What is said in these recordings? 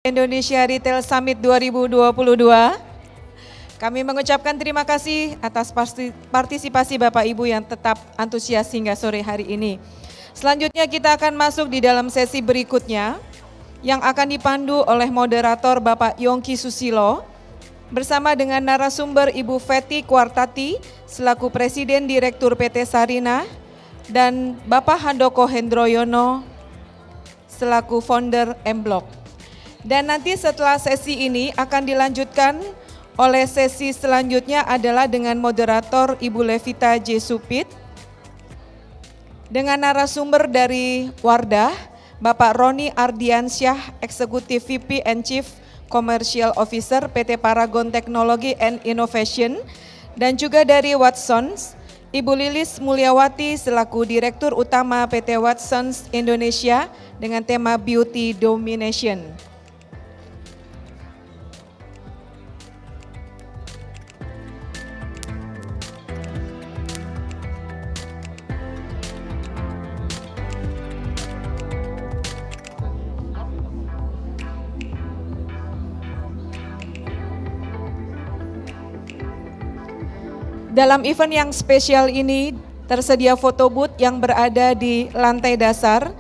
Indonesia Retail Summit 2022. Kami mengucapkan terima kasih atas partisipasi Bapak Ibu yang tetap antusias hingga sore hari ini. Selanjutnya kita akan masuk di dalam sesi berikutnya yang akan dipandu oleh moderator Bapak Yongki Susilo bersama dengan narasumber Ibu Feti Kwartati selaku Presiden Direktur PT Sarina dan Bapak Handoko Hendroyono selaku founder M-Block. Dan nanti setelah sesi ini akan dilanjutkan oleh sesi selanjutnya adalah dengan moderator Ibu Levita J. Supit dengan narasumber dari Wardah, Bapak Roni Ardiansyah, Eksekutif VP and Chief Commercial Officer PT Paragon Technology and Innovation, dan juga dari Watsons, Ibu Lilis Mulyawati selaku Direktur Utama PT Watsons Indonesia dengan tema Beauty Domination. Dalam event yang spesial ini tersedia foto booth yang berada di lantai dasar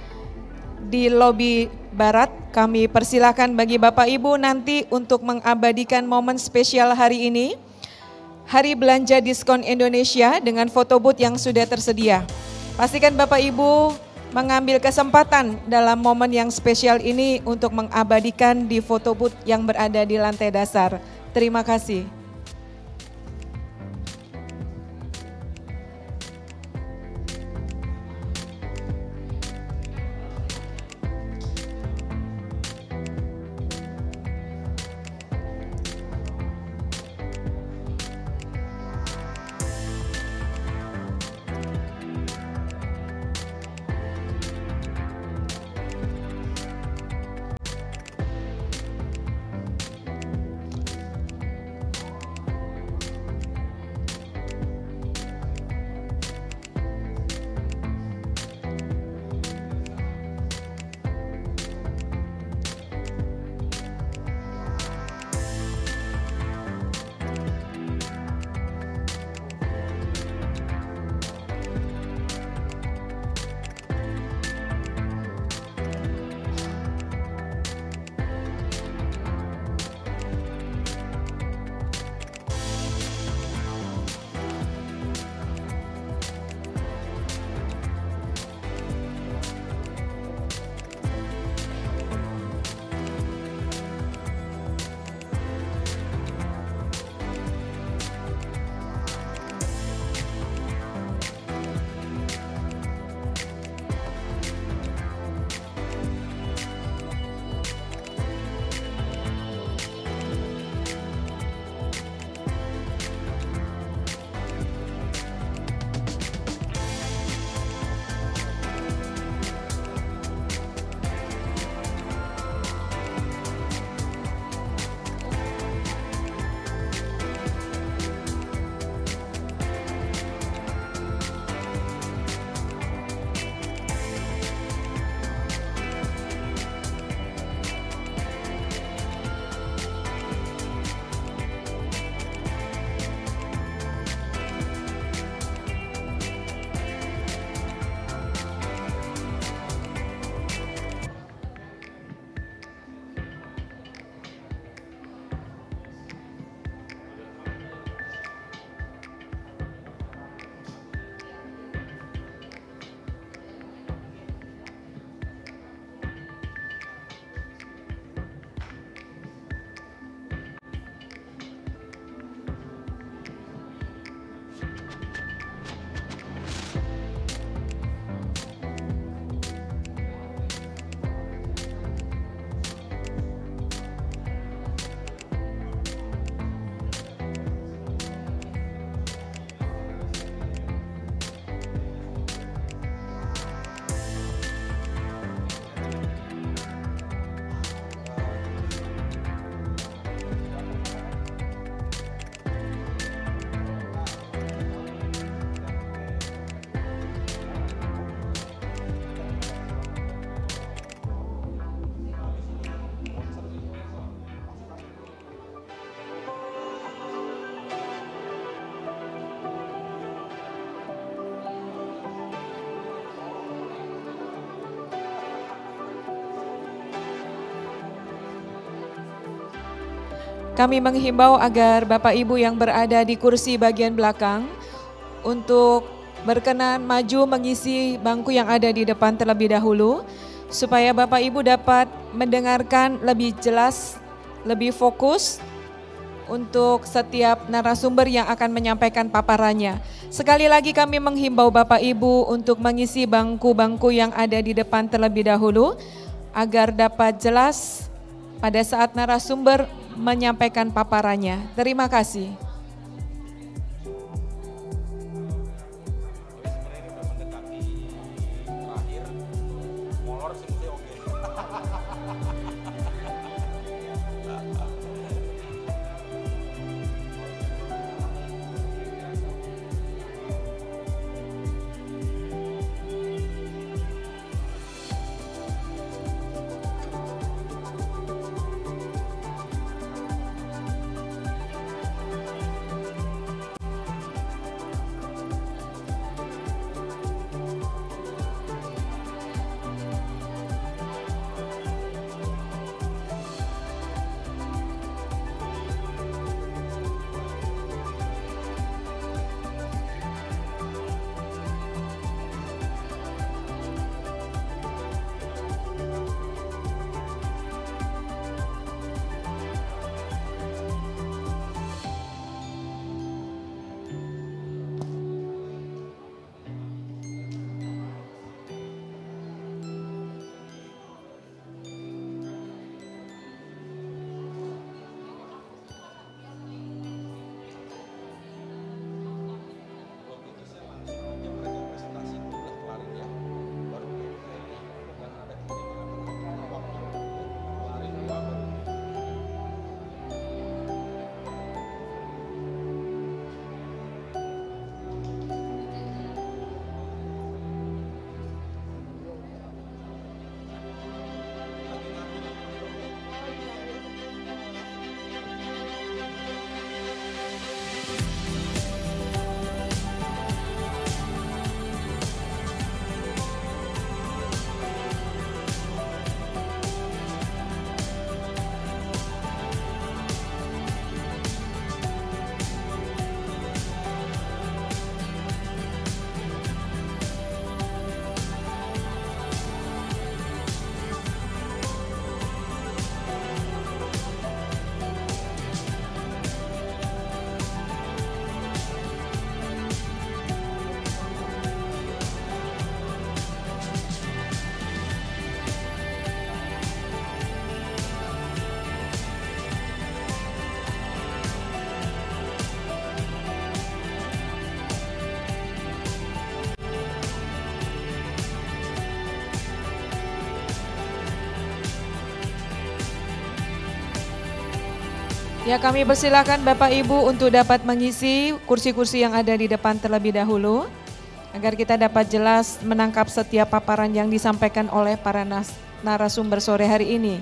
di lobi barat. Kami persilakan bagi Bapak Ibu nanti untuk mengabadikan momen spesial hari ini, Hari Belanja Diskon Indonesia dengan foto booth yang sudah tersedia. Pastikan Bapak Ibu mengambil kesempatan dalam momen yang spesial ini untuk mengabadikan di foto booth yang berada di lantai dasar. Terima kasih. kami menghimbau agar Bapak Ibu yang berada di kursi bagian belakang untuk berkenan maju mengisi bangku yang ada di depan terlebih dahulu, supaya Bapak Ibu dapat mendengarkan lebih jelas, lebih fokus untuk setiap narasumber yang akan menyampaikan paparannya. Sekali lagi kami menghimbau Bapak Ibu untuk mengisi bangku-bangku yang ada di depan terlebih dahulu, agar dapat jelas pada saat narasumber menyampaikan paparannya. Terima kasih. Ya, kami persilakan Bapak Ibu untuk dapat mengisi kursi-kursi yang ada di depan terlebih dahulu, agar kita dapat jelas menangkap setiap paparan yang disampaikan oleh para narasumber sore hari ini.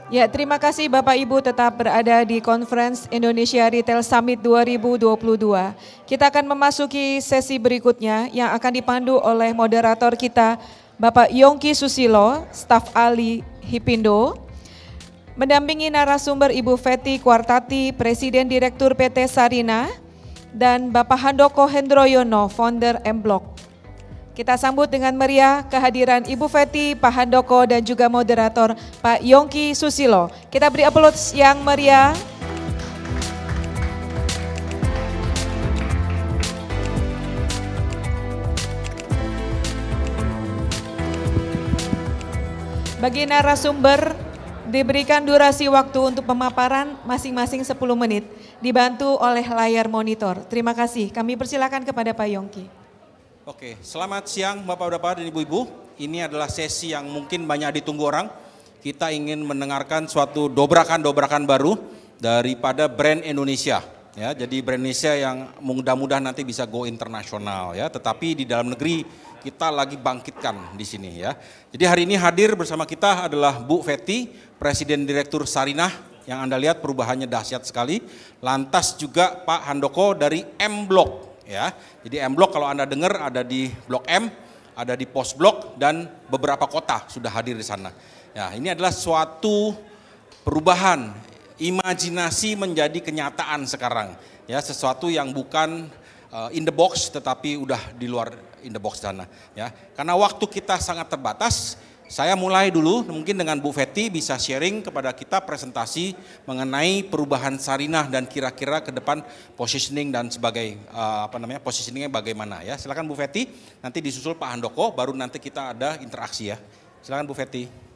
Ya, terima kasih Bapak Ibu tetap berada di Conference Indonesia Retail Summit 2022. Kita akan memasuki sesi berikutnya yang akan dipandu oleh moderator kita Bapak Yongki Susilo, staf ahli Hipindo. Mendampingi narasumber Ibu Feti Kwartati, Presiden Direktur PT Sarina, dan Bapak Handoko Hendroyono, founder M-Block. Kita sambut dengan meriah kehadiran Ibu Feti, Pak Handoko, dan juga moderator Pak Yongki Susilo. Kita beri aplaus yang meriah. Bagi narasumber, diberikan durasi waktu untuk pemaparan masing-masing 10 menit, dibantu oleh layar monitor. Terima kasih, kami persilakan kepada Pak Yongki. Oke, selamat siang Bapak-Bapak dan Ibu-Ibu. Ini adalah sesi yang mungkin banyak ditunggu orang. Kita ingin mendengarkan suatu dobrakan-dobrakan baru daripada brand Indonesia. Ya, jadi brand Indonesia yang mudah-mudahan nanti bisa go internasional ya. Tetapi di dalam negeri kita lagi bangkitkan di sini ya. Jadi hari ini hadir bersama kita adalah Bu Feti, Presiden Direktur Sarinah, yang Anda lihat perubahannya dahsyat sekali. Lantas juga Pak Handoko dari M-Block. ya. Jadi M Block kalau Anda dengar ada di Blok M, ada di Pos Blok dan beberapa kota sudah hadir di sana. Ya, ini adalah suatu perubahan, imajinasi menjadi kenyataan sekarang. Ya, sesuatu yang bukan in the box tetapi udah di luar in the box sana, ya. Karena waktu kita sangat terbatas, saya mulai dulu mungkin dengan Bu Fetty bisa sharing kepada kita presentasi mengenai perubahan Sarinah dan kira-kira ke depan positioning dan sebagai positioningnya bagaimana, ya. Silakan Bu Fetty, nanti disusul Pak Handoko, baru nanti kita ada interaksi, ya. Silakan Bu Fetty.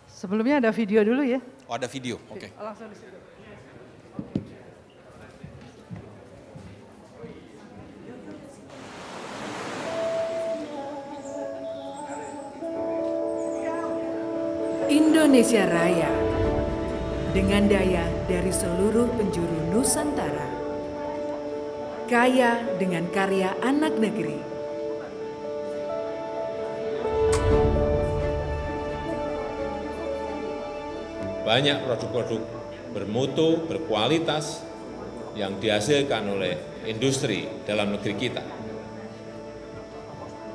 Sebelumnya ada video dulu ya. Oh, ada video, oke. Langsung di situ. Indonesia Raya dengan daya dari seluruh penjuru Nusantara, kaya dengan karya anak negeri. Banyak produk-produk bermutu, berkualitas yang dihasilkan oleh industri dalam negeri kita.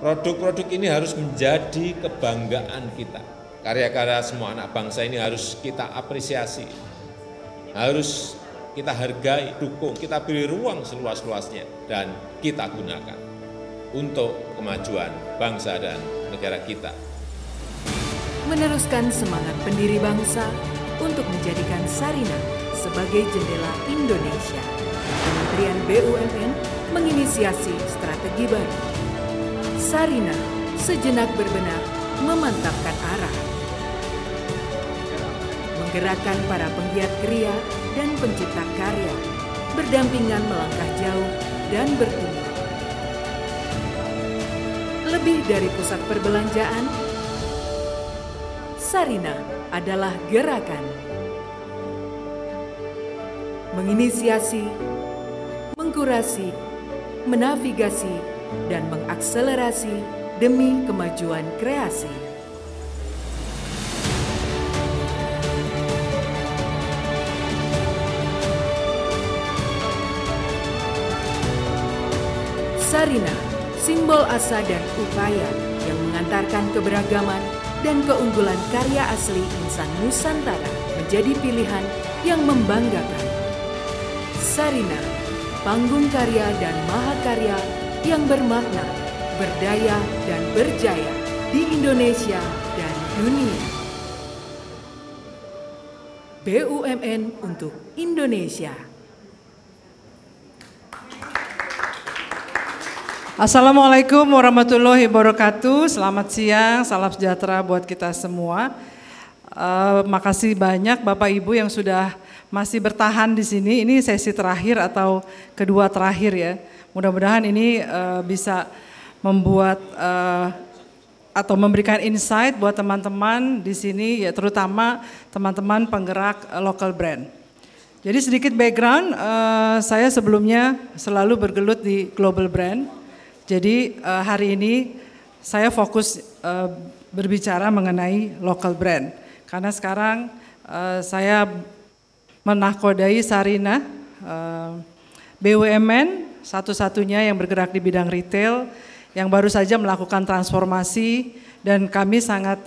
Produk-produk ini harus menjadi kebanggaan kita. Karya-karya semua anak bangsa ini harus kita apresiasi, harus kita hargai, dukung, kita beri ruang seluas-luasnya, dan kita gunakan untuk kemajuan bangsa dan negara kita. Meneruskan semangat pendiri bangsa untuk menjadikan Sarinah sebagai jendela Indonesia, Kementerian BUMN menginisiasi strategi baru. Sarinah sejenak berbenah memantapkan arah, menggerakkan para penggiat kriya dan pencipta karya, berdampingan melangkah jauh dan bertumbuh. Lebih dari pusat perbelanjaan, Sarinah adalah gerakan. Menginisiasi, mengkurasi, menavigasi, dan mengakselerasi demi kemajuan kreasi. Sarinah, simbol asa dan upaya yang mengantarkan keberagaman dan keunggulan karya asli insan Nusantara menjadi pilihan yang membanggakan. Sarinah, panggung karya dan mahakarya yang bermakna, berdaya dan berjaya di Indonesia dan dunia. BUMN untuk Indonesia. Assalamualaikum warahmatullahi wabarakatuh. Selamat siang, salam sejahtera buat kita semua. Makasih banyak Bapak Ibu yang sudah masih bertahan di sini. Ini sesi terakhir atau kedua terakhir ya. Mudah-mudahan ini bisa membuat atau memberikan insight buat teman-teman di sini, ya terutama teman-teman penggerak local brand. Jadi sedikit background, saya sebelumnya selalu bergelut di global brand. Jadi hari ini saya fokus berbicara mengenai local brand. Karena sekarang saya menahkodai Sarinah, BUMN satu-satunya yang bergerak di bidang retail, yang baru saja melakukan transformasi, dan kami sangat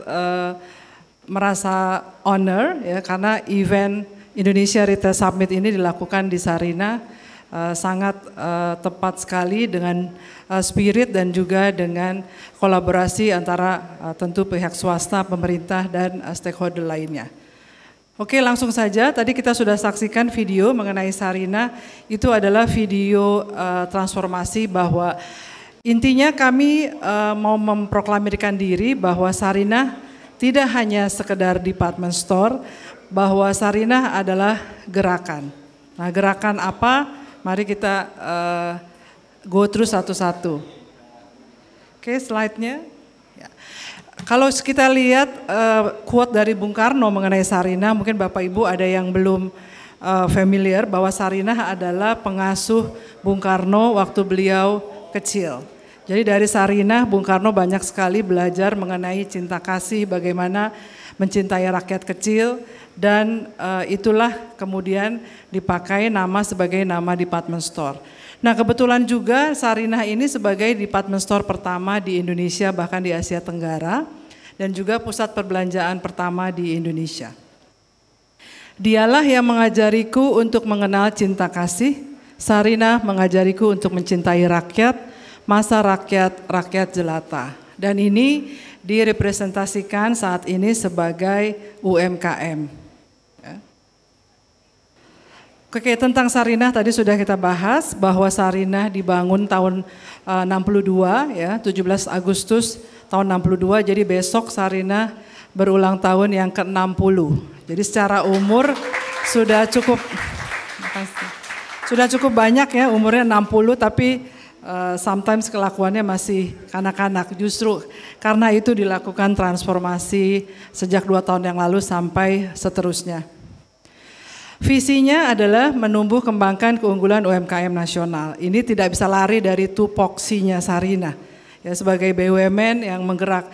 merasa honor ya karena event Indonesia Retail Summit ini dilakukan di Sarinah, sangat tepat sekali dengan spirit dan juga dengan kolaborasi antara tentu pihak swasta, pemerintah, dan stakeholder lainnya. Oke, langsung saja, tadi kita sudah saksikan video mengenai Sarinah, itu adalah video transformasi bahwa intinya kami mau memproklamirkan diri bahwa Sarinah tidak hanya sekedar department store, bahwa Sarinah adalah gerakan. Nah, gerakan apa? Mari kita go through satu-satu. Oke, slide-nya. Ya. Kalau kita lihat quote dari Bung Karno mengenai Sarinah, mungkin Bapak Ibu ada yang belum familiar bahwa Sarinah adalah pengasuh Bung Karno waktu beliau kecil. Jadi dari Sarinah, Bung Karno banyak sekali belajar mengenai cinta kasih, bagaimana mencintai rakyat kecil, dan itulah kemudian dipakai nama sebagai nama department store. Nah, kebetulan juga Sarinah ini sebagai department store pertama di Indonesia, bahkan di Asia Tenggara, dan juga pusat perbelanjaan pertama di Indonesia. Dialah yang mengajariku untuk mengenal cinta kasih, Sarinah mengajariku untuk mencintai rakyat, masa rakyat, rakyat jelata. Dan ini direpresentasikan saat ini sebagai UMKM. Oke, tentang Sarinah tadi sudah kita bahas bahwa Sarinah dibangun tahun 62 ya, 17 Agustus tahun 62. Jadi besok Sarinah berulang tahun yang ke-60. Jadi secara umur sudah cukup banyak ya, umurnya 60, tapi sometimes kelakuannya masih kanak-kanak. Justru karena itu dilakukan transformasi sejak 2 tahun yang lalu sampai seterusnya. Visinya adalah menumbuh kembangkan keunggulan UMKM nasional. Ini tidak bisa lari dari tupoksinya Sarinah. Ya, sebagai BUMN yang menggerak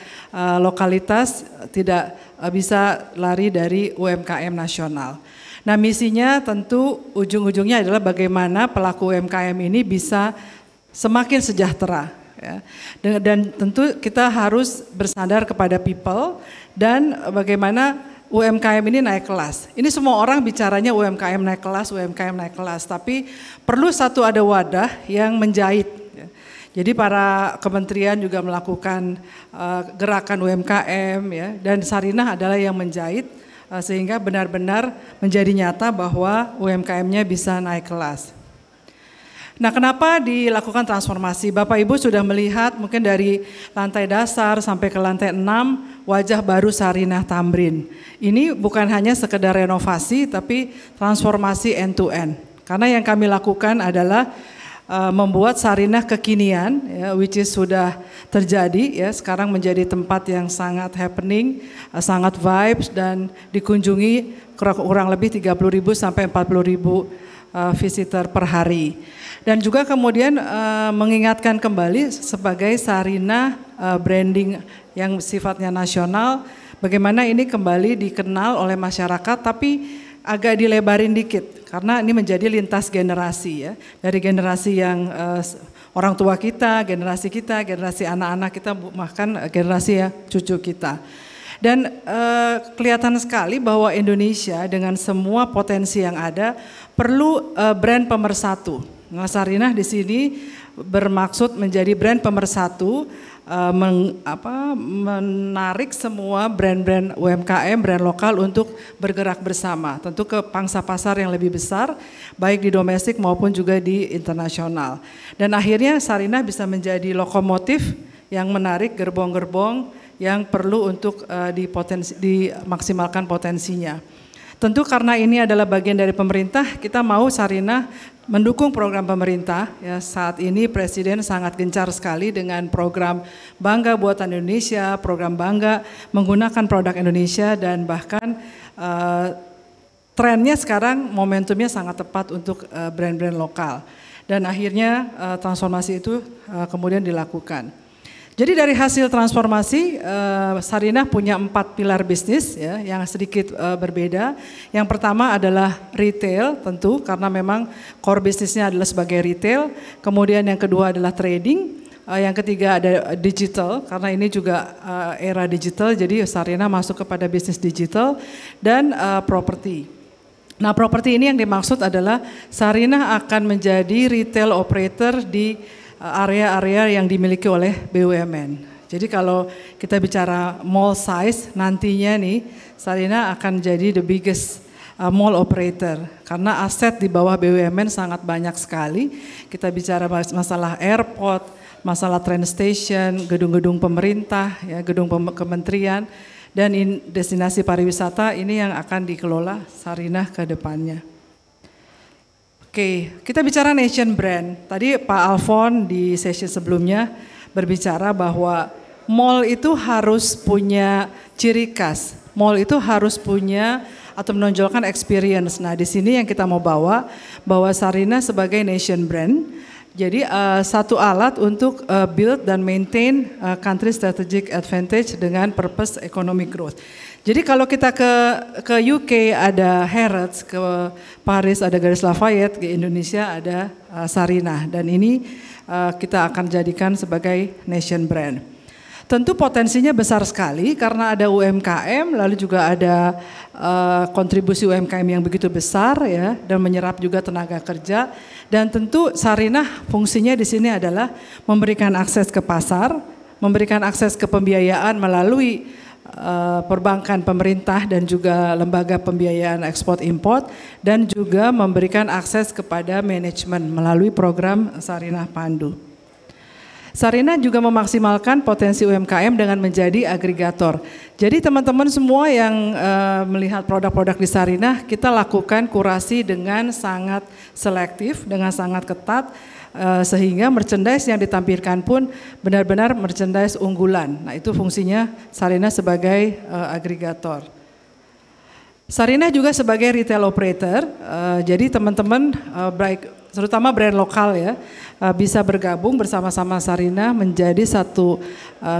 lokalitas tidak bisa lari dari UMKM nasional. Nah, misinya tentu ujung-ujungnya adalah bagaimana pelaku UMKM ini bisa semakin sejahtera. Ya. Dan tentu kita harus bersandar kepada people dan bagaimana UMKM ini naik kelas. Ini semua orang bicaranya UMKM naik kelas, UMKM naik kelas. Tapi perlu ada wadah yang menjahit. Jadi para kementerian juga melakukan gerakan UMKM ya, dan Sarinah adalah yang menjahit sehingga benar-benar menjadi nyata bahwa UMKM-nya bisa naik kelas. Nah, kenapa dilakukan transformasi? Bapak Ibu sudah melihat mungkin dari lantai dasar sampai ke lantai 6 wajah baru Sarinah Tamrin. Ini bukan hanya sekedar renovasi tapi transformasi end to end. Karena yang kami lakukan adalah membuat Sarinah kekinian ya, which is sudah terjadi ya, sekarang menjadi tempat yang sangat happening, sangat vibes dan dikunjungi kurang lebih 30.000 sampai 40.000 visitor per hari. Dan juga kemudian mengingatkan kembali sebagai Sarinah branding yang sifatnya nasional, bagaimana ini kembali dikenal oleh masyarakat tapi agak dilebarin dikit karena ini menjadi lintas generasi ya, dari generasi yang orang tua kita, generasi anak-anak kita, bahkan generasi ya cucu kita. Dan kelihatan sekali bahwa Indonesia dengan semua potensi yang ada perlu brand pemersatu. Nah, Sarinah di sini bermaksud menjadi brand pemersatu, menarik semua brand-brand UMKM, brand lokal untuk bergerak bersama. Tentu ke pangsa pasar yang lebih besar, baik di domestik maupun juga di internasional. Dan akhirnya Sarinah bisa menjadi lokomotif yang menarik gerbong-gerbong yang perlu untuk dimaksimalkan potensinya. Tentu karena ini adalah bagian dari pemerintah, kita mau Sarinah mendukung program pemerintah. Ya, saat ini Presiden sangat gencar sekali dengan program Bangga Buatan Indonesia, program Bangga menggunakan produk Indonesia dan bahkan trennya sekarang momentumnya sangat tepat untuk brand-brand lokal. Dan akhirnya transformasi itu kemudian dilakukan. Jadi dari hasil transformasi, Sarinah punya 4 pilar bisnis ya, yang sedikit berbeda. Yang pertama adalah retail tentu karena memang core bisnisnya adalah sebagai retail. Kemudian yang kedua adalah trading. Yang ketiga ada digital karena ini juga era digital, jadi Sarinah masuk kepada bisnis digital dan properti. Nah, properti ini yang dimaksud adalah Sarinah akan menjadi retail operator di area-area yang dimiliki oleh BUMN. Jadi kalau kita bicara mall size, nantinya nih Sarinah akan jadi the biggest mall operator. Karena aset di bawah BUMN sangat banyak sekali. Kita bicara masalah airport, masalah train station, gedung-gedung pemerintah, ya, gedung kementerian, dan destinasi pariwisata ini yang akan dikelola Sarinah ke depannya. Oke, kita bicara nation brand. Tadi Pak Alfon di sesi sebelumnya berbicara bahwa mall itu harus punya ciri khas. Mall itu harus punya atau menonjolkan experience. Nah, di sini yang kita mau bawa bahwa Sarinah sebagai nation brand Jadi satu alat untuk build dan maintain country strategic advantage dengan purpose economic growth. Jadi kalau kita ke UK ada Harrods, ke Paris ada Galeries Lafayette, ke Indonesia ada Sarinah, dan ini kita akan jadikan sebagai nation brand. Tentu potensinya besar sekali karena ada UMKM, lalu juga ada kontribusi UMKM yang begitu besar ya, dan menyerap juga tenaga kerja. Dan tentu Sarinah fungsinya di sini adalah memberikan akses ke pasar, memberikan akses ke pembiayaan melalui perbankan pemerintah dan juga lembaga pembiayaan ekspor import, dan juga memberikan akses kepada manajemen melalui program Sarinah Pandu. Sarinah juga memaksimalkan potensi UMKM dengan menjadi agregator. Jadi teman-teman semua yang melihat produk-produk di Sarinah, kita lakukan kurasi dengan sangat selektif, dengan sangat ketat, sehingga merchandise yang ditampilkan pun benar-benar merchandise unggulan. Nah, itu fungsinya Sarinah sebagai agregator. Sarinah juga sebagai retail operator, jadi teman-teman baik terutama brand lokal ya, bisa bergabung bersama-sama Sarinah menjadi satu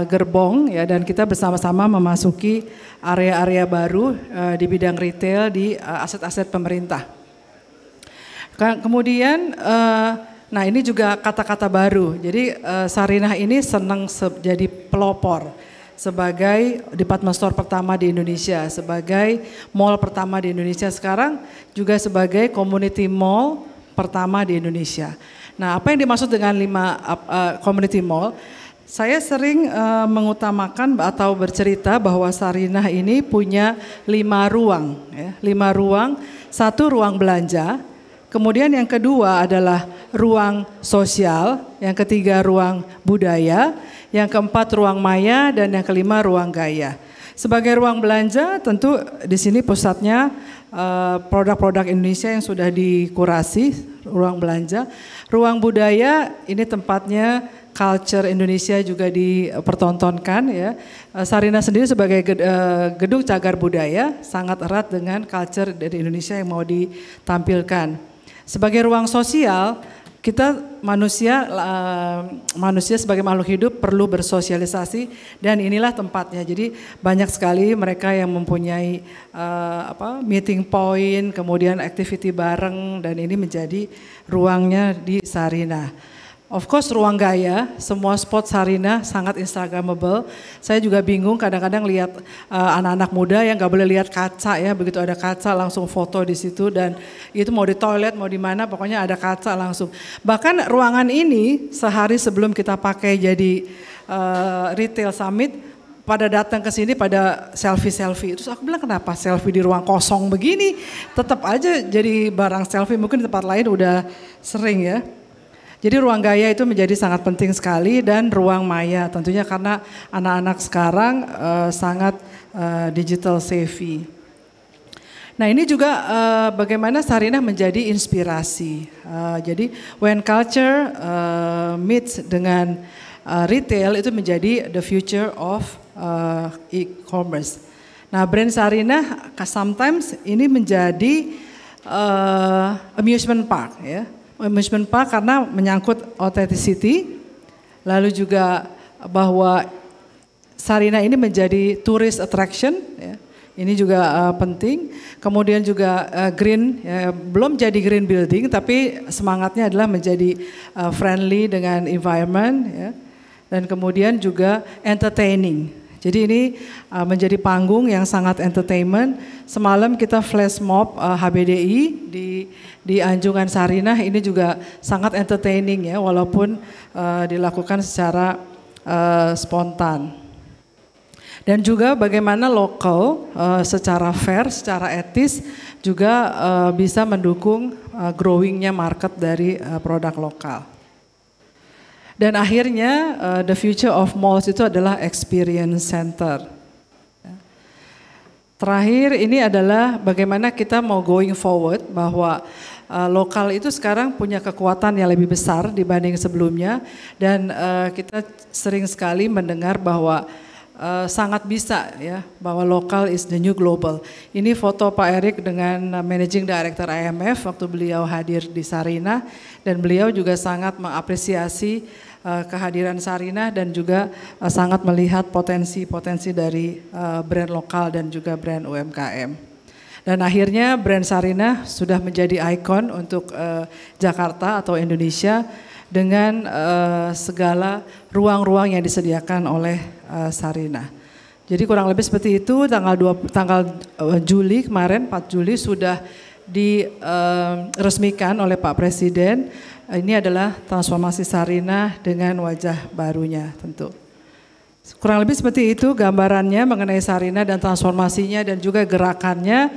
gerbong ya, dan kita bersama-sama memasuki area-area baru di bidang retail di aset-aset pemerintah. Kemudian nah ini juga kata-kata baru, jadi Sarinah ini senang jadi pelopor sebagai department store pertama di Indonesia, sebagai mall pertama di Indonesia, sekarang juga sebagai community mall pertama di Indonesia. Nah, apa yang dimaksud dengan 5 community mall? Saya sering mengutamakan atau bercerita bahwa Sarinah ini punya 5 ruang, ya, 5 ruang. 1 ruang belanja, kemudian yang kedua adalah ruang sosial, yang ketiga ruang budaya, yang keempat ruang maya, dan yang kelima ruang gaya. Sebagai ruang belanja, tentu di sini pusatnya produk-produk Indonesia yang sudah dikurasi, ruang belanja. Ruang budaya ini tempatnya culture Indonesia juga dipertontonkan ya. Sarinah sendiri sebagai gedung cagar budaya sangat erat dengan culture dari Indonesia yang mau ditampilkan. Sebagai ruang sosial, kita manusia sebagai makhluk hidup perlu bersosialisasi, dan inilah tempatnya. Jadi banyak sekali mereka yang mempunyai meeting point, kemudian activity bareng, dan ini menjadi ruangnya di Sarinah. Of course ruang gaya, semua spot Sarinah sangat instagramable. Saya juga bingung kadang-kadang lihat anak-anak muda yang gak boleh lihat kaca ya, begitu ada kaca langsung foto di situ, dan itu mau di toilet mau di mana pokoknya ada kaca langsung. Bahkan ruangan ini sehari sebelum kita pakai jadi retail summit, pada datang ke sini pada selfie. Terus aku bilang kenapa selfie di ruang kosong begini? Tetap aja jadi barang selfie, mungkin di tempat lain udah sering ya. Jadi ruang gaya itu menjadi sangat penting sekali, dan ruang maya tentunya karena anak-anak sekarang sangat digital savvy. Nah ini juga bagaimana Sarinah menjadi inspirasi. Jadi when culture meets dengan retail itu menjadi the future of e-commerce. Nah brand Sarinah sometimes ini menjadi amusement park ya. Amusement park karena menyangkut authenticity, lalu juga bahwa Sarinah ini menjadi tourist attraction, ya. Ini juga penting. Kemudian juga green, ya, belum jadi green building, tapi semangatnya adalah menjadi friendly dengan environment, ya. Dan kemudian juga entertaining. Jadi ini menjadi panggung yang sangat entertainment. Semalam kita flash mob HBDI di Anjungan Sarinah, ini juga sangat entertaining ya, walaupun dilakukan secara spontan. Dan juga bagaimana lokal secara fair, secara etis juga bisa mendukung growingnya market dari produk lokal. Dan akhirnya the future of malls itu adalah experience center. Terakhir ini adalah bagaimana kita mau going forward bahwa lokal itu sekarang punya kekuatan yang lebih besar dibanding sebelumnya, dan kita sering sekali mendengar bahwa sangat bisa ya bahwa lokal is the new global. Ini foto Pak Erik dengan Managing Director IMF waktu beliau hadir di Sarinah, dan beliau juga sangat mengapresiasi kehadiran Sarinah dan juga sangat melihat potensi-potensi dari brand lokal dan juga brand UMKM. Dan akhirnya brand Sarinah sudah menjadi ikon untuk Jakarta atau Indonesia dengan segala ruang-ruang yang disediakan oleh Sarinah. Jadi kurang lebih seperti itu, tanggal Juli kemarin, 4 Juli sudah diresmikan oleh Pak Presiden. Ini adalah transformasi Sarinah dengan wajah barunya tentu. Kurang lebih seperti itu gambarannya mengenai Sarinah dan transformasinya dan juga gerakannya.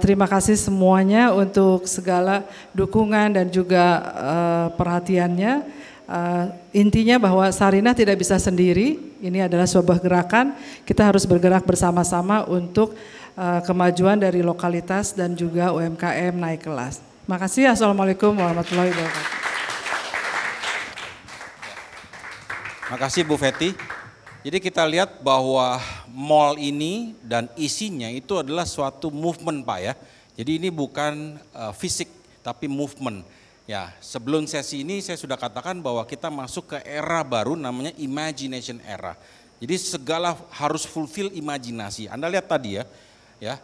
Terima kasih semuanya untuk segala dukungan dan juga perhatiannya. Intinya bahwa Sarinah tidak bisa sendiri, ini adalah sebuah gerakan, kita harus bergerak bersama-sama untuk kemajuan dari lokalitas dan juga UMKM naik kelas. Terima kasih. Assalamualaikum warahmatullahi wabarakatuh. Terima kasih Bu Fetty. Jadi kita lihat bahwa mall ini dan isinya itu adalah suatu movement Pak ya. Jadi ini bukan fisik tapi movement. Ya, sebelum sesi ini saya sudah katakan bahwa kita masuk ke era baru namanya imagination era. Jadi segala harus fulfill imajinasi. Anda lihat tadi ya,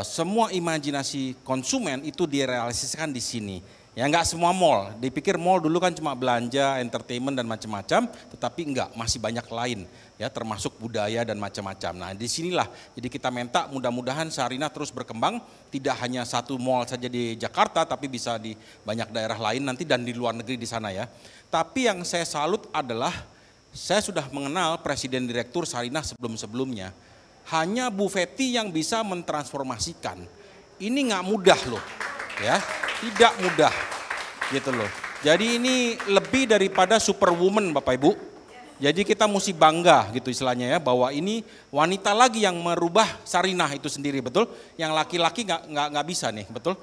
semua imajinasi konsumen itu direalisasikan di sini. Ya nggak semua mall, dipikir mall dulu kan cuma belanja, entertainment dan macam-macam, tetapi enggak, masih banyak lain ya termasuk budaya dan macam-macam. Nah disinilah jadi kita minta mudah-mudahan Sarinah terus berkembang, tidak hanya satu mall saja di Jakarta tapi bisa di banyak daerah lain nanti dan di luar negeri di sana ya. Tapi yang saya salut adalah saya sudah mengenal Presiden Direktur Sarinah sebelum-sebelumnya. Hanya Bu Fetty yang bisa mentransformasikan. Ini nggak mudah loh. Ya, tidak mudah gitu loh. Jadi ini lebih daripada superwoman Bapak Ibu. Jadi kita mesti bangga gitu istilahnya ya bahwa ini wanita lagi yang merubah Sarinah itu sendiri, betul? Yang laki-laki nggak bisa nih, betul?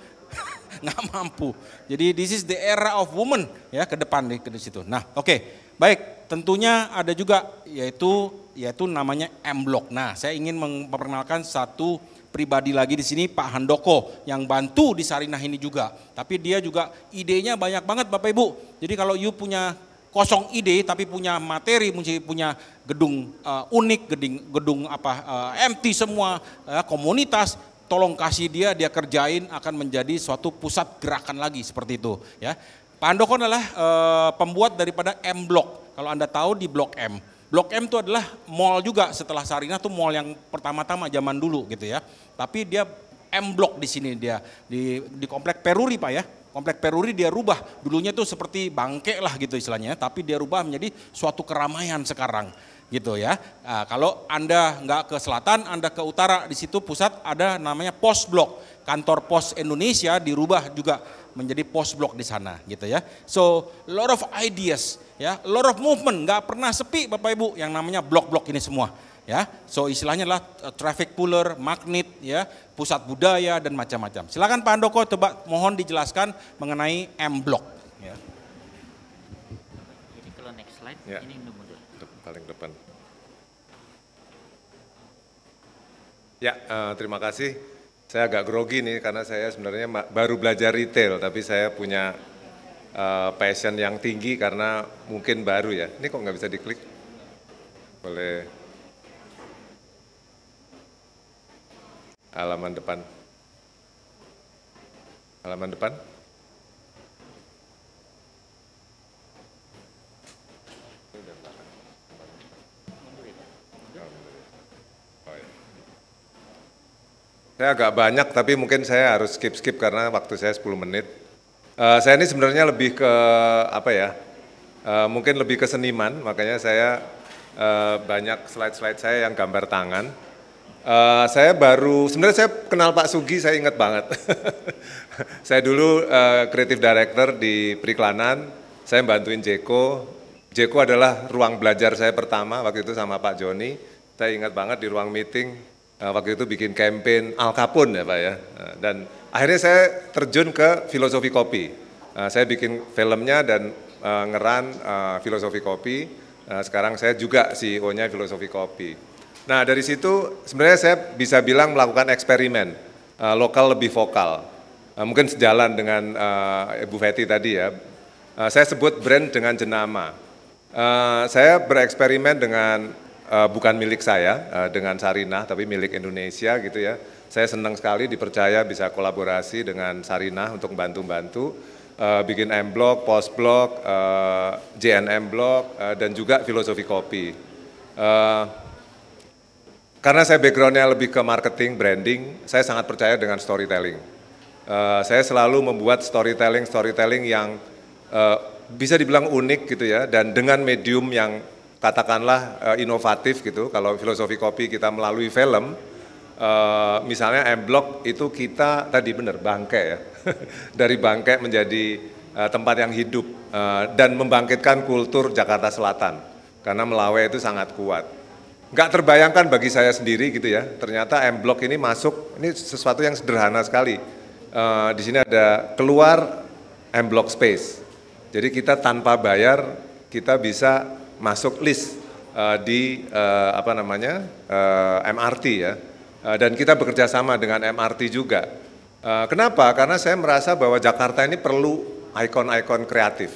Nggak mampu. Jadi this is the era of woman ya ke depan nih ke situ. Nah, oke. Baik, tentunya ada juga yaitu namanya M-Block. Nah, saya ingin memperkenalkan satu pribadi lagi di sini Pak Handoko yang bantu di Sarinah ini juga. Tapi dia juga idenya banyak banget Bapak Ibu. Jadi kalau you punya kosong ide tapi punya materi, punya gedung unik, gedung empty semua komunitas, tolong kasih dia kerjain akan menjadi suatu pusat gerakan lagi seperti itu ya. Pak Handoko adalah pembuat daripada M-Block. Kalau Anda tahu di Blok M. Blok M itu adalah mall juga setelah Sarinah tuh mall yang pertama-tama zaman dulu gitu ya. Tapi dia M-Block di sini dia di Komplek Peruri Pak ya. Komplek Peruri dia rubah, dulunya tuh seperti bangke lah gitu istilahnya, tapi dia rubah menjadi suatu keramaian sekarang gitu ya. Nah, kalau Anda nggak ke selatan, Anda ke utara, di situ pusat ada namanya Pos Blok. Kantor Pos Indonesia dirubah juga menjadi Pos Blok di sana gitu ya. So, lot of ideas ya, lot of movement, nggak pernah sepi Bapak Ibu yang namanya blok-blok ini semua. Ya, so istilahnya adalah traffic puller, magnet, ya, pusat budaya dan macam-macam. Silakan Pak Handoko, coba mohon dijelaskan mengenai M-Block. Ya. Jadi kalau next slide, ya. Ini mundur. Paling depan. Ya, terima kasih. Saya agak grogi nih karena saya sebenarnya baru belajar retail, tapi saya punya passion yang tinggi karena mungkin baru ya. Ini kok nggak bisa diklik? Boleh. Halaman depan. Halaman depan. Saya agak banyak tapi mungkin saya harus skip karena waktu saya 10 menit. Saya ini sebenarnya lebih ke apa ya? Mungkin lebih ke seniman, makanya saya banyak slide-slide saya yang gambar tangan. Sebenarnya saya kenal Pak Sugi, saya ingat banget. Saya dulu creative director di periklanan, saya bantuin Jeko. Jeko adalah ruang belajar saya pertama waktu itu sama Pak Joni. Saya ingat banget di ruang meeting, waktu itu bikin campaign Al Capone ya Pak ya. Dan akhirnya saya terjun ke filosofi kopi. Saya bikin filmnya dan ngeran filosofi kopi. Sekarang saya juga CEO-nya Filosofi Kopi. Nah dari situ sebenarnya saya bisa bilang melakukan eksperimen, lokal lebih vokal. Mungkin sejalan dengan Ibu Fetty tadi ya, saya sebut brand dengan jenama. Saya bereksperimen dengan bukan milik saya, dengan Sarinah, tapi milik Indonesia gitu ya. Saya senang sekali dipercaya bisa kolaborasi dengan Sarinah untuk bantu-bantu. Bikin M-Block, Post-Block, JNM Block, dan juga Filosofi Kopi. Karena saya backgroundnya lebih ke marketing, branding, saya sangat percaya dengan storytelling. Saya selalu membuat storytelling yang bisa dibilang unik gitu ya, dan dengan medium yang katakanlah inovatif gitu. Kalau Filosofi Kopi kita melalui film, misalnya M-Block itu kita tadi benar bangkai ya, dari bangkai menjadi tempat yang hidup dan membangkitkan kultur Jakarta Selatan karena Melawai itu sangat kuat. Nggak terbayangkan bagi saya sendiri gitu ya, ternyata M-Block ini masuk, ini sesuatu yang sederhana sekali. Di sini ada keluar M-Block Space, jadi kita tanpa bayar kita bisa masuk list di MRT ya. Dan kita bekerja sama dengan MRT juga. Kenapa? Karena saya merasa bahwa Jakarta ini perlu ikon-ikon kreatif.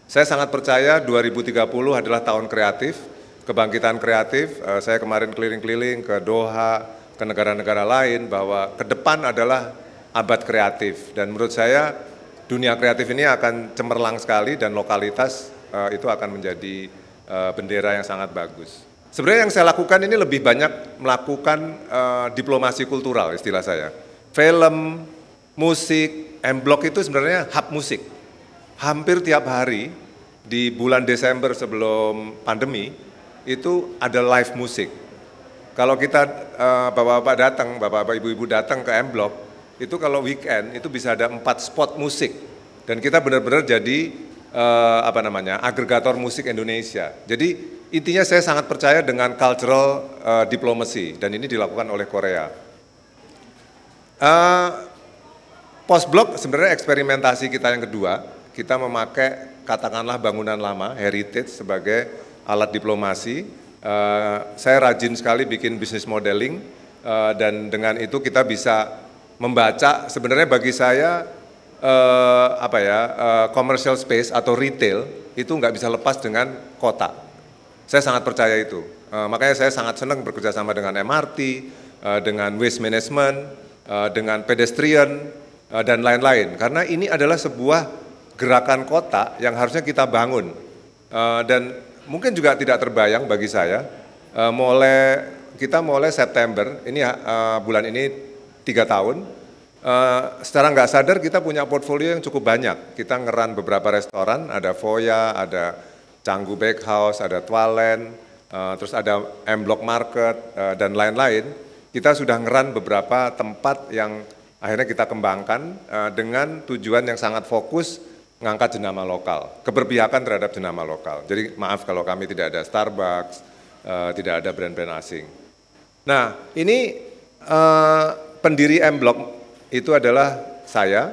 Saya sangat percaya 2030 adalah tahun kreatif, kebangkitan kreatif. Saya kemarin keliling-keliling ke Doha, ke negara-negara lain, bahwa ke depan adalah abad kreatif. Dan menurut saya dunia kreatif ini akan cemerlang sekali dan lokalitas itu akan menjadi bendera yang sangat bagus. Sebenarnya yang saya lakukan ini lebih banyak melakukan diplomasi kultural istilah saya. Film, musik, M-Block itu sebenarnya hub musik. Hampir tiap hari di bulan Desember sebelum pandemi itu ada live musik. Kalau kita bapak-bapak datang, bapak-bapak ibu-ibu datang ke M-Block, itu kalau weekend itu bisa ada 4 spot musik. Dan kita benar-benar jadi agregator musik Indonesia. Jadi intinya saya sangat percaya dengan cultural diplomacy dan ini dilakukan oleh Korea. Post-Block sebenarnya eksperimentasi kita yang kedua, kita memakai katakanlah bangunan lama, heritage sebagai alat diplomasi. Saya rajin sekali bikin bisnis modeling dan dengan itu kita bisa membaca sebenarnya bagi saya commercial space atau retail itu nggak bisa lepas dengan kota. Saya sangat percaya itu, makanya saya sangat senang bekerja sama dengan MRT, dengan waste management, dengan pedestrian, dan lain-lain. Karena ini adalah sebuah gerakan kota yang harusnya kita bangun. Dan mungkin juga tidak terbayang bagi saya, kita mulai September, ini bulan ini 3 tahun, secara nggak sadar kita punya portfolio yang cukup banyak. Kita ngeran beberapa restoran, ada Foya, ada Canggu Bakehouse, ada Twalen, terus ada M-Block Market, dan lain-lain. Kita sudah ngeran beberapa tempat yang akhirnya kita kembangkan dengan tujuan yang sangat fokus mengangkat jenama lokal, keberpihakan terhadap jenama lokal. Jadi maaf kalau kami tidak ada Starbucks, tidak ada brand-brand asing. Nah ini pendiri M-Block itu adalah saya,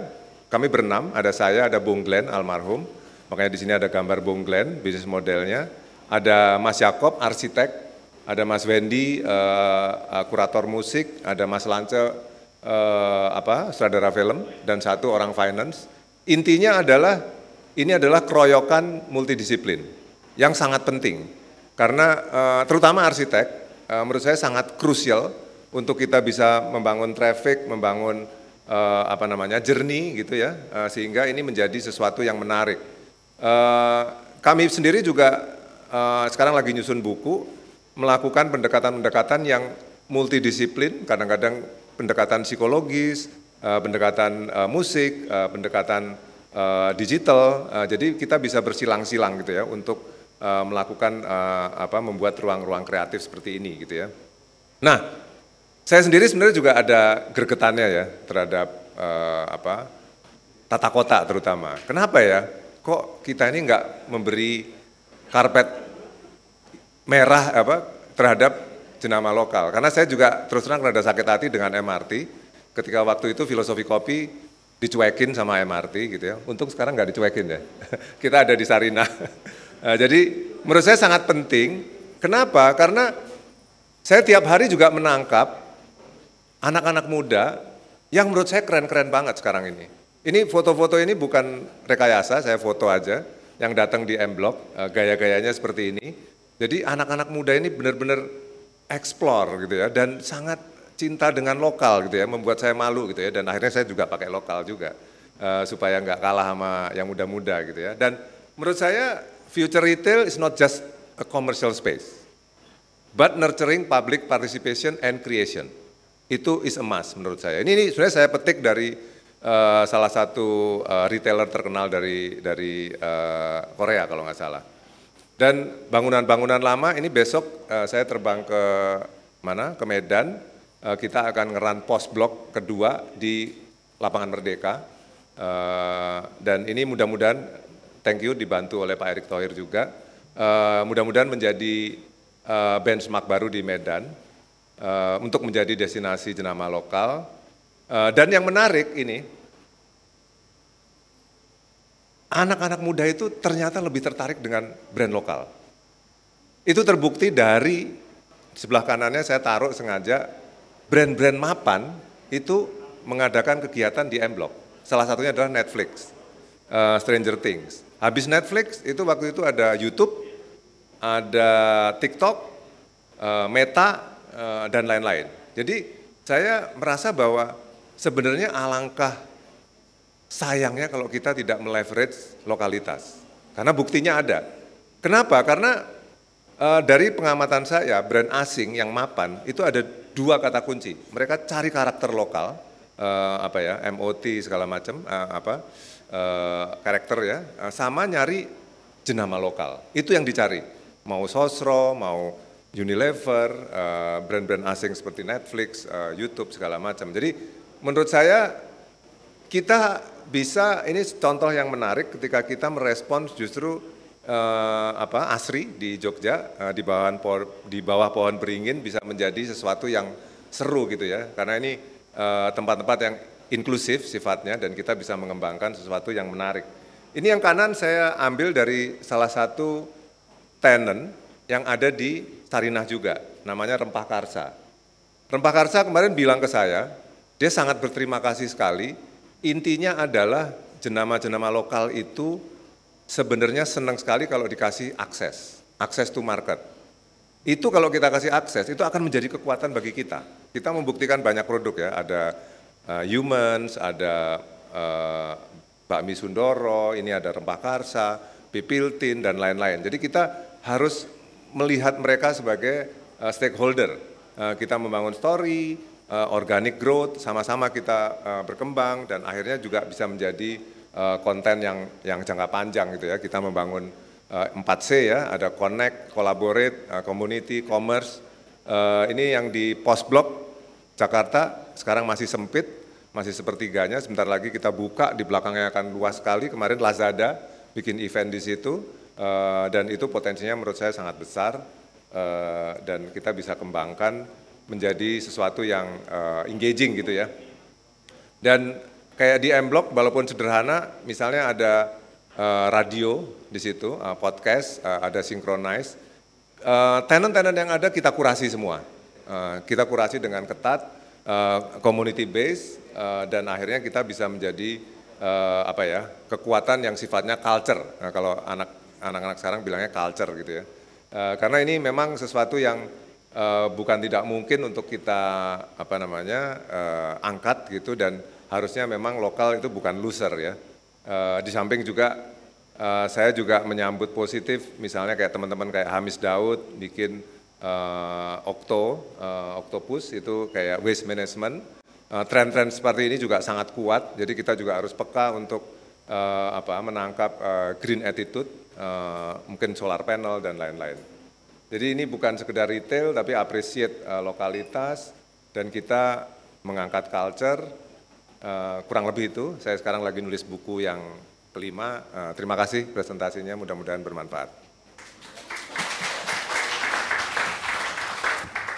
kami berenam, ada saya, ada Bung Glenn almarhum, makanya di sini ada gambar Bung Glenn, bisnis modelnya. Ada Mas Yakob, arsitek. Ada Mas Wendy, kurator musik. Ada Mas Lance, sutradara film. Dan satu orang finance. Intinya adalah, ini adalah keroyokan multidisiplin yang sangat penting. Karena terutama arsitek, menurut saya sangat krusial untuk kita bisa membangun traffic, membangun journey gitu ya. Sehingga ini menjadi sesuatu yang menarik. Kami sendiri juga sekarang lagi nyusun buku, melakukan pendekatan-pendekatan yang multidisiplin, kadang-kadang pendekatan psikologis, pendekatan musik, pendekatan digital, jadi kita bisa bersilang-silang gitu ya untuk melakukan membuat ruang-ruang kreatif seperti ini gitu ya. Nah, saya sendiri sebenarnya juga ada gregetannya ya terhadap tata kota terutama. Kenapa ya? Kok kita ini nggak memberi karpet merah terhadap jenama lokal? Karena saya juga terus terang rada sakit hati dengan MRT. Ketika waktu itu Filosofi Kopi dicuekin sama MRT gitu ya. Untung sekarang nggak dicuekin ya. Kita ada di Sarinah. Jadi menurut saya sangat penting. Kenapa? Karena saya tiap hari juga menangkap anak-anak muda yang menurut saya keren-keren banget sekarang ini. Ini foto-foto ini bukan rekayasa, saya foto aja yang datang di M-Block, gaya-gayanya seperti ini. Jadi anak-anak muda ini benar-benar explore gitu ya, dan sangat cinta dengan lokal gitu ya, membuat saya malu gitu ya, dan akhirnya saya juga pakai lokal juga. Supaya nggak kalah sama yang muda-muda gitu ya. Dan menurut saya future retail is not just a commercial space, but nurturing public participation and creation. Itu is a must menurut saya. Ini sebenarnya saya petik dari salah satu retailer terkenal dari Korea kalau nggak salah. Dan bangunan-bangunan lama ini besok saya terbang ke mana? Ke Medan. Kita akan ngeran pos blok kedua di Lapangan Merdeka. Dan ini mudah-mudahan, thank you, dibantu oleh Pak Erick Thohir juga, mudah-mudahan menjadi benchmark baru di Medan untuk menjadi destinasi jenama lokal. Dan yang menarik ini, anak-anak muda itu ternyata lebih tertarik dengan brand lokal. Itu terbukti dari sebelah kanannya saya taruh sengaja, brand-brand mapan itu mengadakan kegiatan di M-Block. Salah satunya adalah Netflix, Stranger Things. Habis Netflix itu waktu itu ada YouTube, ada TikTok, Meta, dan lain-lain. Jadi saya merasa bahwa sebenarnya alangkah sayangnya kalau kita tidak meleverage lokalitas. Karena buktinya ada. Kenapa? Karena dari pengamatan saya, brand asing yang mapan itu ada dua kata kunci. Mereka cari karakter lokal, MOT segala macam, karakter ya, sama nyari jenama lokal. Itu yang dicari. Mau Sosro, mau Unilever, brand-brand asing seperti Netflix, YouTube segala macam. Jadi menurut saya kita bisa, ini contoh yang menarik ketika kita merespons justru ASRI di Jogja, di bawah pohon beringin bisa menjadi sesuatu yang seru gitu ya, karena ini tempat-tempat yang inklusif sifatnya dan kita bisa mengembangkan sesuatu yang menarik. Ini yang kanan saya ambil dari salah satu tenant yang ada di Sarinah juga, namanya Rempah Karsa. Rempah Karsa kemarin bilang ke saya, dia sangat berterima kasih sekali, intinya adalah jenama-jenama lokal itu sebenarnya senang sekali kalau dikasih akses to market. Itu kalau kita kasih akses, itu akan menjadi kekuatan bagi kita. Kita membuktikan banyak produk ya, ada Humans, ada Bakmi Sundoro, ini ada Rempah Karsa, Pipiltin, dan lain-lain. Jadi kita harus melihat mereka sebagai stakeholder. Kita membangun story, organic growth, sama-sama kita berkembang, dan akhirnya juga bisa menjadi konten yang jangka panjang gitu ya. Kita membangun 4C ya, ada connect, collaborate, community, commerce. Ini yang di Post Blok Jakarta sekarang masih sempit, masih sepertiganya. Sebentar lagi kita buka, di belakangnya akan luas sekali. Kemarin Lazada bikin event di situ, dan itu potensinya menurut saya sangat besar, dan kita bisa kembangkan menjadi sesuatu yang engaging gitu ya. Dan kayak di M-Block, walaupun sederhana, misalnya ada radio di situ, podcast, ada synchronize. Tenant-tenant yang ada kita kurasi semua. Kita kurasi dengan ketat, community base, dan akhirnya kita bisa menjadi kekuatan yang sifatnya culture. Nah, kalau anak-anak sekarang bilangnya culture gitu ya. Karena ini memang sesuatu yang bukan tidak mungkin untuk kita angkat gitu, dan harusnya memang lokal itu bukan loser ya. Di samping juga saya juga menyambut positif, misalnya kayak teman-teman kayak Hamis Daud bikin Octopus itu kayak waste management. Tren-tren seperti ini juga sangat kuat, jadi kita juga harus peka untuk menangkap green attitude, mungkin solar panel dan lain-lain. Jadi ini bukan sekedar retail, tapi appreciate lokalitas, dan kita mengangkat culture. Kurang lebih itu, saya sekarang lagi nulis buku yang kelima. Terima kasih presentasinya, mudah-mudahan bermanfaat.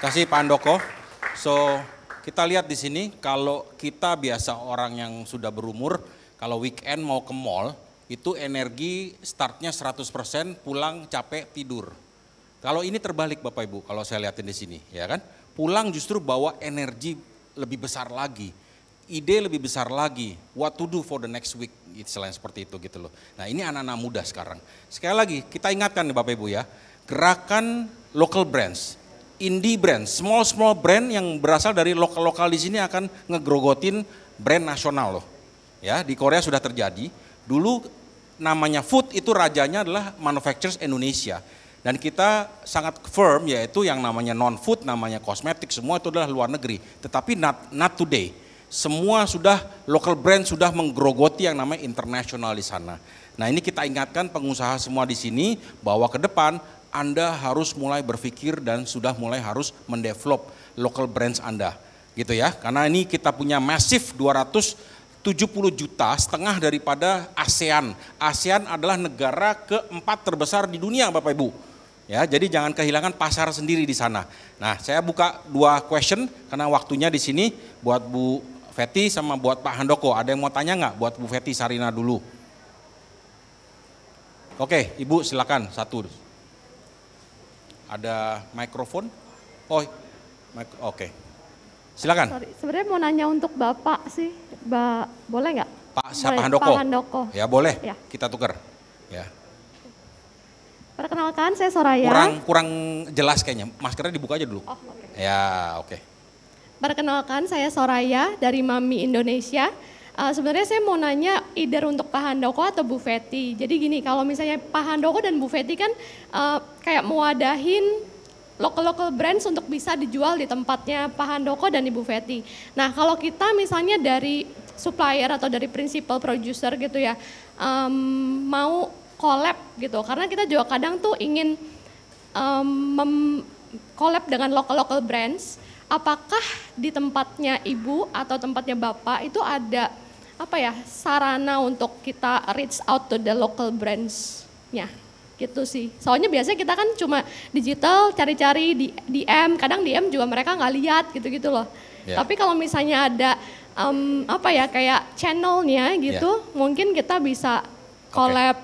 Terima kasih Pak Andoko. So kita lihat di sini, kalau kita biasa orang yang sudah berumur, kalau weekend mau ke mall, itu energi startnya 100%, pulang capek tidur. Kalau ini terbalik Bapak Ibu, kalau saya lihatin di sini, ya kan? Pulang justru bawa energi lebih besar lagi, ide lebih besar lagi, what to do for the next week, selain seperti itu gitu loh. Nah ini anak-anak muda sekarang. Sekali lagi kita ingatkan nih Bapak Ibu ya, gerakan local brands, indie brand, small brand yang berasal dari lokal-lokal di sini akan ngegrogotin brand nasional loh. Ya, di Korea sudah terjadi. Dulu namanya food itu rajanya adalah manufacturers Indonesia. Dan kita sangat firm yaitu yang namanya non-food, namanya kosmetik, semua itu adalah luar negeri. Tetapi not today. Semua sudah local brand sudah menggerogoti yang namanya internasional di sana. Nah ini kita ingatkan pengusaha semua di sini bahwa ke depan Anda harus mulai berpikir dan sudah mulai harus mendevelop local brands Anda. Gitu ya, karena ini kita punya massive 270 juta, setengah daripada ASEAN. ASEAN adalah negara keempat terbesar di dunia Bapak Ibu. Ya, jadi jangan kehilangan pasar sendiri di sana. Nah, saya buka 2 question karena waktunya di sini buat Bu Fetty sama buat Pak Handoko. Ada yang mau tanya nggak buat Bu Fetty Sarina dulu? Oke, Ibu silakan satu. Ada mikrofon? Oh, oke. Silakan. Sorry, sebenarnya mau nanya untuk Bapak sih, boleh nggak? Pak siapa Handoko? Pak Handoko. Ya boleh, ya. Kita tukar. Ya. Perkenalkan saya Soraya. Kurang jelas kayaknya, maskernya dibuka aja dulu. Oh, okay. Ya oke. Perkenalkan saya Soraya dari Mami Indonesia. Sebenarnya saya mau nanya either untuk Pak Handoko atau Bu Fetty. Jadi gini, kalau misalnya Pak Handoko dan Bu Fetty kan kayak mewadahin local brands untuk bisa dijual di tempatnya Pak Handoko dan Ibu Fetty. Nah kalau kita misalnya dari supplier atau dari principal producer gitu ya, mau collab gitu, karena kita juga kadang tuh ingin collab dengan local brands. Apakah di tempatnya Ibu atau tempatnya Bapak itu ada apa ya sarana untuk kita reach out to the local brands-nya? Gitu sih. Soalnya biasanya kita kan cuma digital cari-cari di DM, kadang DM juga mereka nggak lihat gitu-gitu loh. Yeah. Tapi kalau misalnya ada apa ya kayak channelnya gitu, mungkin kita bisa collab.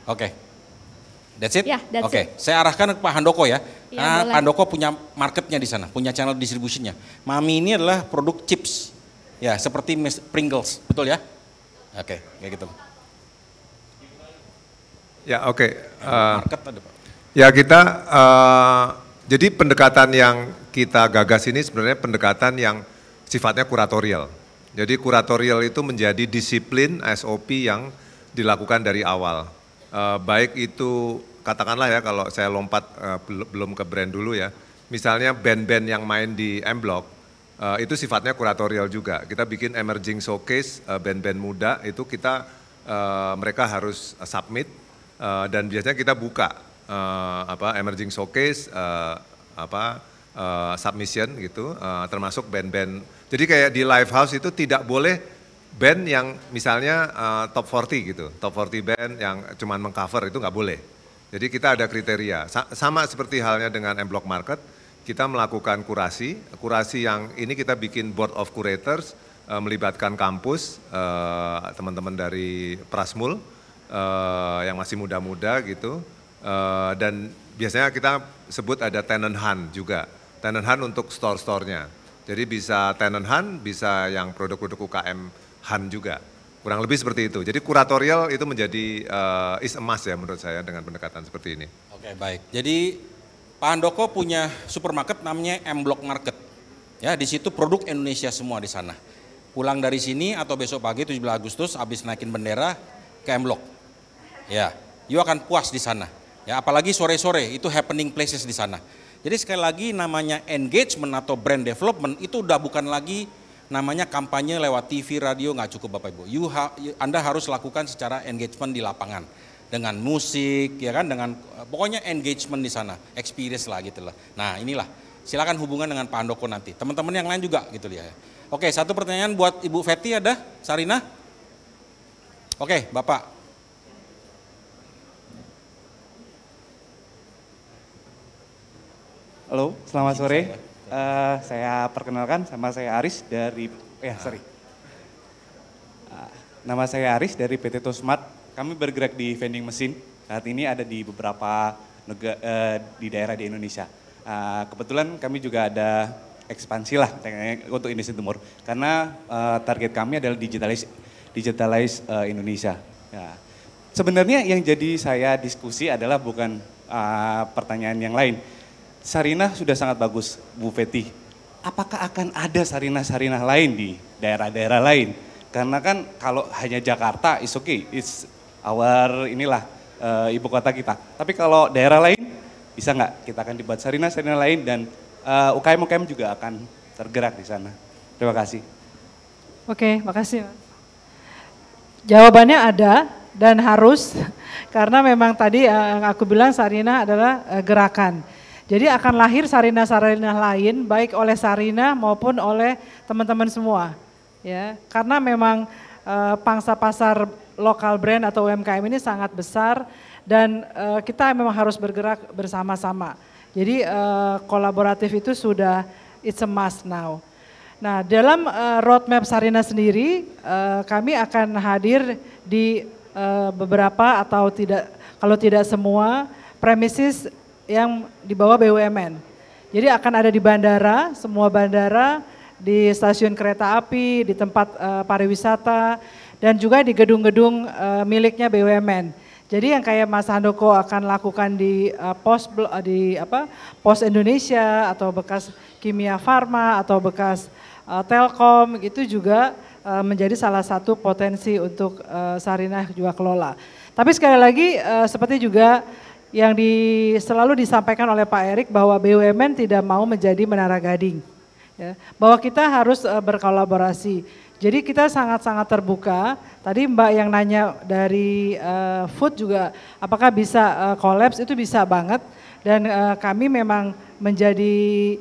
Oke. That's it? Yeah, that's Oke. it. Saya arahkan ke Pak Handoko ya. Ya, Pak Handoko punya marketnya di sana, punya channel distribusinya. Mami ini adalah produk chips. Ya, seperti Pringles, betul ya? Oke, kayak gitu. Ya oke. Market ada Pak. Ya kita, jadi pendekatan yang kita gagas ini sebenarnya pendekatan yang sifatnya kuratorial. Jadi kuratorial itu menjadi disiplin SOP yang dilakukan dari awal. Baik itu katakanlah ya kalau saya lompat belum ke brand dulu ya. Misalnya band-band yang main di M-Block itu sifatnya kuratorial juga. Kita bikin emerging showcase band-band muda itu kita mereka harus submit dan biasanya kita buka emerging showcase submission gitu termasuk band-band. Jadi kayak di live house itu tidak boleh band yang misalnya top 40 gitu, top 40 band yang cuman mengcover itu nggak boleh. Jadi kita ada kriteria, sama seperti halnya dengan M-Block Market, kita melakukan kurasi yang ini kita bikin board of curators, melibatkan kampus, teman-teman dari Prasmul, yang masih muda-muda gitu, dan biasanya kita sebut ada tenant hunt juga, tenant hunt untuk store-store-nya. Jadi bisa tenant hunt, bisa yang produk-produk UKM Han juga, kurang lebih seperti itu. Jadi kuratorial itu menjadi is a must ya menurut saya dengan pendekatan seperti ini. Oke baik, jadi Pak Handoko punya supermarket namanya M-Block Market. Ya di situ produk Indonesia semua di sana. Pulang dari sini atau besok pagi 17 Agustus habis naikin bendera ke M-Block. Ya, you akan puas di sana. Ya apalagi sore-sore itu happening places di sana. Jadi sekali lagi namanya engagement atau brand development itu udah bukan lagi namanya kampanye lewat TV, radio nggak cukup Bapak Ibu. Anda harus lakukan secara engagement di lapangan dengan musik, ya kan, dengan pokoknya engagement di sana, experience lah gitu lah. Nah inilah, silakan hubungan dengan Pak Handoko nanti. Teman-teman yang lain juga gitu ya. Oke, satu pertanyaan buat Ibu Fetty ada, Sarina? Oke, Bapak. Halo, selamat sore. Saya perkenalkan, sama saya Aris dari, Nama saya Aris dari PT Tosmart. Kami bergerak di vending mesin. Saat ini ada di beberapa di daerah di Indonesia. Kebetulan kami juga ada ekspansi lah untuk Indonesia Timur. Karena target kami adalah digitalize Indonesia. Ya. Sebenarnya yang jadi saya diskusi adalah bukan pertanyaan yang lain. Sarinah sudah sangat bagus, Bu Fetty. Apakah akan ada Sarinah-Sarinah lain di daerah-daerah lain? Karena kan kalau hanya Jakarta, it's okay, it's our ibu kota kita. Tapi kalau daerah lain, bisa nggak kita akan dibuat Sarinah-Sarinah lain dan UKM-UKM juga akan tergerak di sana. Terima kasih. Oke, makasih. Jawabannya ada dan harus, karena memang tadi yang aku bilang Sarinah adalah gerakan. Jadi akan lahir Sarinah-Sarinah lain, baik oleh Sarinah maupun oleh teman-teman semua. Ya, karena memang pangsa pasar lokal brand atau UMKM ini sangat besar dan kita memang harus bergerak bersama-sama. Jadi kolaboratif itu sudah it's a must now. Nah, dalam roadmap Sarinah sendiri kami akan hadir di beberapa atau tidak, kalau tidak semua premises yang di bawah BUMN. Jadi akan ada di bandara, semua bandara, di stasiun kereta api, di tempat pariwisata, dan juga di gedung-gedung miliknya BUMN. Jadi yang kayak Mas Handoko akan lakukan di Pos Indonesia atau bekas Kimia Farma atau bekas Telkom, itu juga menjadi salah satu potensi untuk Sarinah juga kelola. Tapi sekali lagi seperti juga yang selalu disampaikan oleh Pak Erik bahwa BUMN tidak mau menjadi menara gading. Ya, bahwa kita harus berkolaborasi. Jadi kita sangat-sangat terbuka. Tadi Mbak yang nanya dari food juga, apakah bisa collapse, itu bisa banget. Dan kami memang menjadi,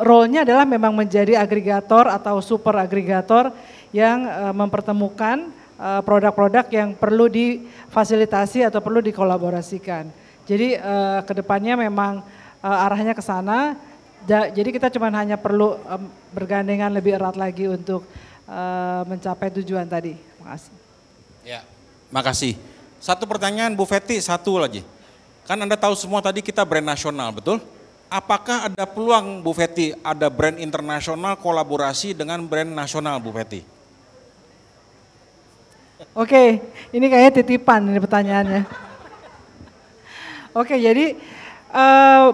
role-nya adalah memang menjadi agregator atau super agregator yang mempertemukan produk-produk yang perlu difasilitasi atau perlu dikolaborasikan. Jadi kedepannya memang arahnya ke sana. Jadi kita cuma hanya perlu bergandengan lebih erat lagi untuk mencapai tujuan tadi. Makasih. Ya, makasih. Satu pertanyaan Bu Fetty, satu lagi. Kan Anda tahu semua tadi kita brand nasional, betul? Apakah ada peluang Bu Fetty ada brand internasional kolaborasi dengan brand nasional Bu Fetty? Oke, ini kayaknya titipan ini pertanyaannya. Oke, jadi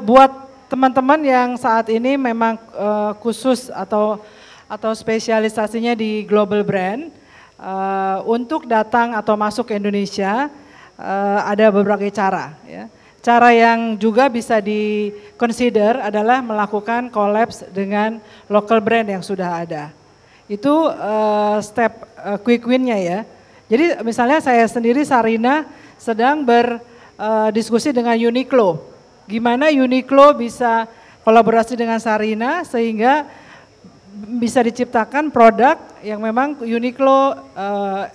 buat teman-teman yang saat ini memang khusus atau spesialisasinya di global brand, untuk datang atau masuk ke Indonesia ada beberapa cara. Ya. Cara yang juga bisa di-consider adalah melakukan collabs dengan local brand yang sudah ada. Itu step quick win-nya ya. Jadi misalnya saya sendiri Sarinah sedang berdiskusi dengan Uniqlo. Gimana Uniqlo bisa kolaborasi dengan Sarinah sehingga bisa diciptakan produk yang memang Uniqlo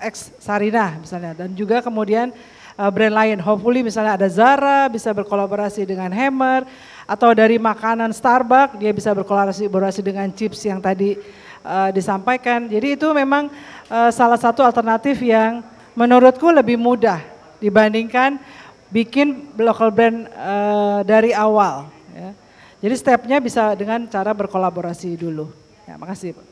X Sarinah misalnya. Dan juga kemudian brand lain, hopefully misalnya ada Zara bisa berkolaborasi dengan Hammer. Atau dari makanan Starbucks dia bisa berkolaborasi dengan chips yang tadi disampaikan. Jadi itu memang salah satu alternatif yang menurutku lebih mudah dibandingkan bikin local brand dari awal. Ya. Jadi stepnya bisa dengan cara berkolaborasi dulu. Ya, makasih Pak.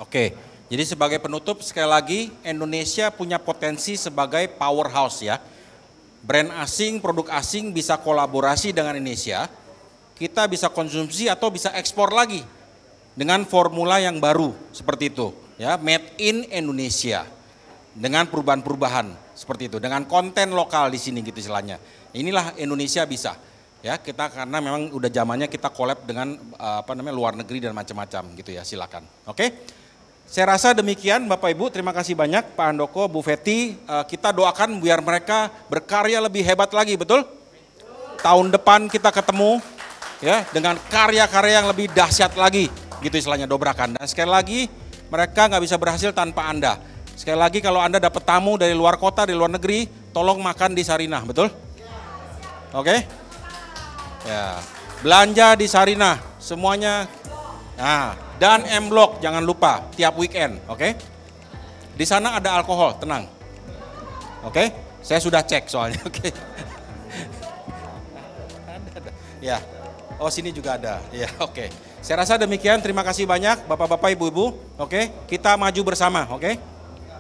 Oke, jadi sebagai penutup sekali lagi Indonesia punya potensi sebagai powerhouse ya. Brand asing, produk asing bisa kolaborasi dengan Indonesia. Kita bisa konsumsi atau bisa ekspor lagi dengan formula yang baru seperti itu ya, made in Indonesia dengan perubahan-perubahan seperti itu, dengan konten lokal di sini gitu istilahnya. Inilah Indonesia bisa ya, kita karena memang udah zamannya kita collab dengan luar negeri dan macam-macam gitu ya, silakan. Oke. Saya rasa demikian Bapak Ibu, terima kasih banyak Pak Handoko, Bu Fetty, kita doakan biar mereka berkarya lebih hebat lagi, betul? Tahun depan kita ketemu ya dengan karya-karya yang lebih dahsyat lagi gitu istilahnya, dobrakan. Dan sekali lagi mereka nggak bisa berhasil tanpa Anda. Sekali lagi kalau Anda dapat tamu dari luar kota, dari luar negeri, tolong makan di Sarinah, betul? Oke? Ya, belanja di Sarinah semuanya. Nah, dan M Block jangan lupa tiap weekend, oke? Di sana ada alkohol, tenang. Oke, saya sudah cek soalnya. Oke. Ada. Ya. Oh, sini juga ada. Ya, oke. Saya rasa demikian. Terima kasih banyak Bapak-bapak, Ibu-ibu. Oke, kita maju bersama, oke?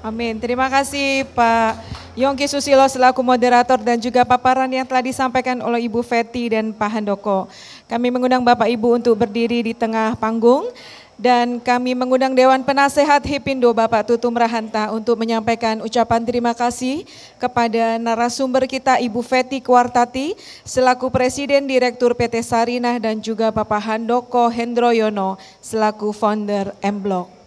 Amin. Terima kasih Pak Yongki Susilo selaku moderator dan juga paparan yang telah disampaikan oleh Ibu Feti dan Pak Handoko. Kami mengundang Bapak Ibu untuk berdiri di tengah panggung dan kami mengundang Dewan Penasehat Hipindo Bapak Tutum Rahanta untuk menyampaikan ucapan terima kasih kepada narasumber kita Ibu Feti Kuartati selaku Presiden Direktur PT Sarinah dan juga Bapak Handoko Hendroyono selaku founder M-Block.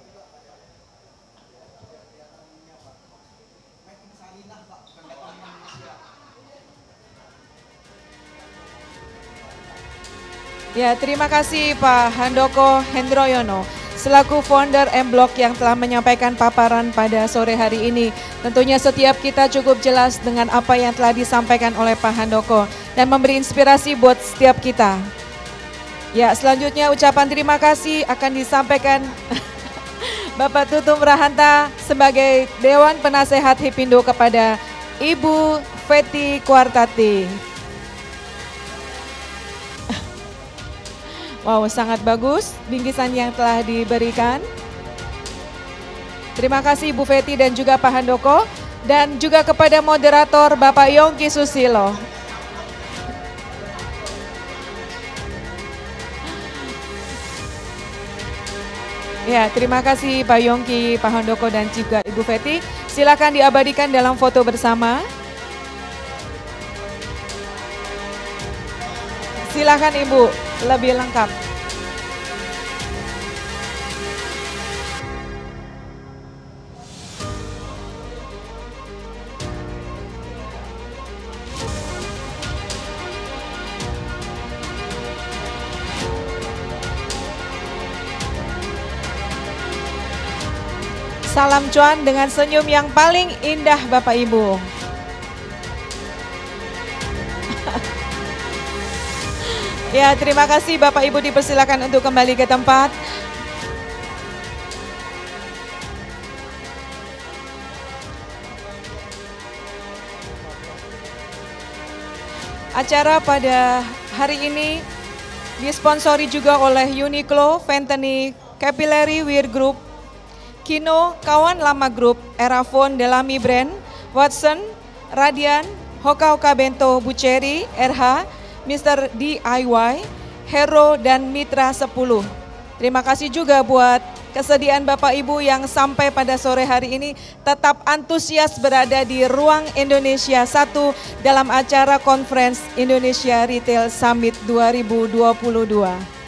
Ya, terima kasih Pak Handoko Hendroyono selaku founder M-Block yang telah menyampaikan paparan pada sore hari ini. Tentunya setiap kita cukup jelas dengan apa yang telah disampaikan oleh Pak Handoko dan memberi inspirasi buat setiap kita. Ya, selanjutnya ucapan terima kasih akan disampaikan Bapak Tutum Rahanta sebagai Dewan Penasehat Hipindo kepada Ibu Feti Kuartati. Wow, sangat bagus bingkisan yang telah diberikan. Terima kasih Bu Feti dan juga Pak Handoko dan juga kepada moderator Bapak Yongki Susilo. Ya, terima kasih Pak Yongki, Pak Handoko dan juga Ibu Feti. Silakan diabadikan dalam foto bersama. Silakan Ibu, lebih lengkap. Salam cuan dengan senyum yang paling indah Bapak Ibu. Ya, terima kasih Bapak Ibu, dipersilakan untuk kembali ke tempat. Acara pada hari ini disponsori juga oleh Uniqlo, Ventani, Capillary Wear Group, Kino, Kawan Lama Group, Erafone, Delami Brand, Watson, Radian, Hoka Hoka Bento, Buceri, RH, Mr. DIY, Hero, dan Mitra 10. Terima kasih juga buat kesediaan Bapak Ibu yang sampai pada sore hari ini tetap antusias berada di Ruang Indonesia 1 dalam acara Conference Indonesia Retail Summit 2022.